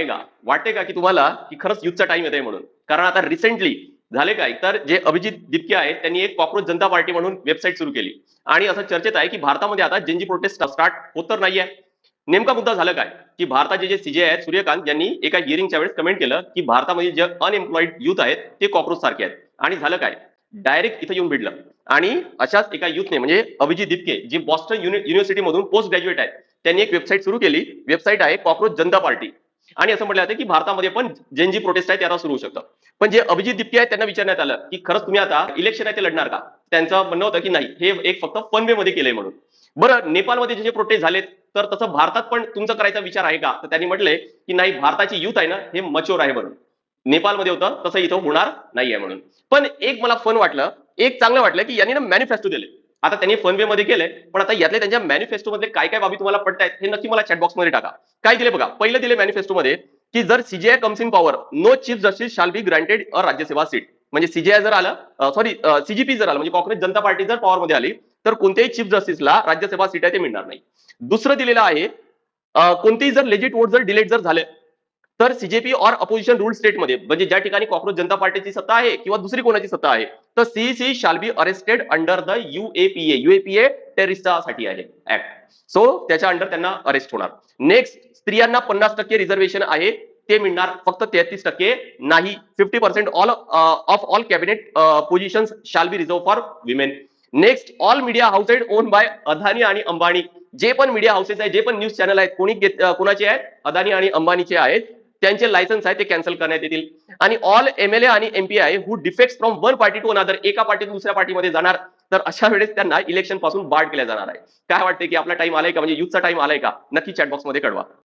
आएगा? वाटते का की तुम्हाला की खरंच युथचा टाइम येतोय म्हणून? कारण आता रिसेंटली झाले काय, तर जे अभिजित दिपके आहेत त्यांनी एक कॉकरोच जनता पार्टी म्हणून वेबसाईट सुरू केली आणि असं चर्चेत आहे की भारतामध्ये आता जेनजी प्रोटेस्ट स्टार्ट होत तर नाहीये. नेमका मुद्दा झालं काय, की भारताचे जे सीजे आहेत सूर्यकांत यांनी एका हिअरिंगच्या वेळेस कमेंट केलं की भारतामध्ये जे अनएम्प्लॉईड युथ आहेत ते कॉकरोच सारखे आहेत. आणि झालं काय, डायरेक्ट इथं येऊन भिडलं. आणि अशाच एका युथने म्हणजे अभिजित दिपके जे बॉस्टन युनिव्हर्सिटी मधून पोस्ट ग्रॅज्युएट आहेत, त्यांनी एक वेबसाईट सुरू केली. वेबसाईट आहे कॉकरोच जनता पार्टी. आणि असं म्हटलं जातं की भारतामध्ये पण जेनजी प्रोटेस्ट आहे त्याला सुरू होऊ शकतं. पण जे अभिजित दिपके आहेत त्यांना विचारण्यात आलं की खरंच तुम्ही आता इलेक्शन आहे ते लढणार का? त्यांचं म्हणणं होतं की नाही, हे एक फक्त फन वे मध्ये केलंय म्हणून. बरं, नेपाळमध्ये जे प्रोटेस्ट झालेत, तर तसं भारतात पण तुमचा करायचा विचार आहे का? तर त्यांनी म्हटलंय की नाही, भारताची युथ आहे ना हे मच्योर आहे म्हणून. नेपाळमध्ये होतं तसं इथं होणार नाहीये म्हणून. पण एक मला फन वाटलं, एक चांगलं वाटलं की यांनी ना मॅनिफेस्टो दिले. आता त्यांनी फन वे मध्ये केलंय, पण आता यातले त्यांच्या मॅनिफेस्टो मध्ये काय काय बाबी तुम्हाला पडतायत हे नक्की मला चॅटबॉक्स मध्ये टाका. काय दिले बघा. पहिलं दिले मॅनिफेस्टो मध्ये की जर CGI comes in power, no chief justice shall be granted a Rajya Sabha seat. म्हणजे सीजीआय जर आलं, सॉरी सीजीपी जर आलं, म्हणजे काँग्रेस जनता पार्टी जर पॉवर मध्ये आली, तर कोणत्याही चीफ जस्टिसला राज्यसभा सीट आहे ते मिळणार नाही. दुसरं दिलेलं आहे, कोणतेही जर लेजिट वोट जर डिलेट जर झाले, तर सीजेपी और अपोजिशन रूल स्टेटमध्ये, म्हणजे ज्या ठिकाणी काँग्रेस जनता पार्टीची सत्ता आहे किंवा दुसरी कोणाची सत्ता आहे, तर CEC shall be arrested under the UAPA. UAPA टेररिस्टसाठी आहे ऍक्ट. सो त्याच्या अंडर त्यांना अरेस्ट होणार. नेक्स्ट, स्त्रियांना 50% रिझर्वेशन आहे ते मिळणार, फक्त 33% नाही. 50% all of all cabinet positions shall be reserve for women. Next, all media housed own by Adani आणि अंबानी. जे पण मीडिया हाऊसेस आहेत, जे पण न्यूज चॅनल आहेत, कोणाचे आहेत? अदानी आणि अंबानीचे आहेत. त्यांचे लायसन्स आहे ते कॅन्सल करण्यात येतील. आणि ऑल एमएलए आणि एमपी आहे who defects from one party to another, एका पार्टीतून दुसऱ्या पार्टीमध्ये जाणार, तर अशा वेळेस त्यांना इलेक्शन पासून बार्ड केल्या जाणार आहे. काय वाटते की आपला टाइम आलाय का, म्हणजे युथचा टाइम आलाय का? नक्की चॅटबॉक्स मध्ये कळवा.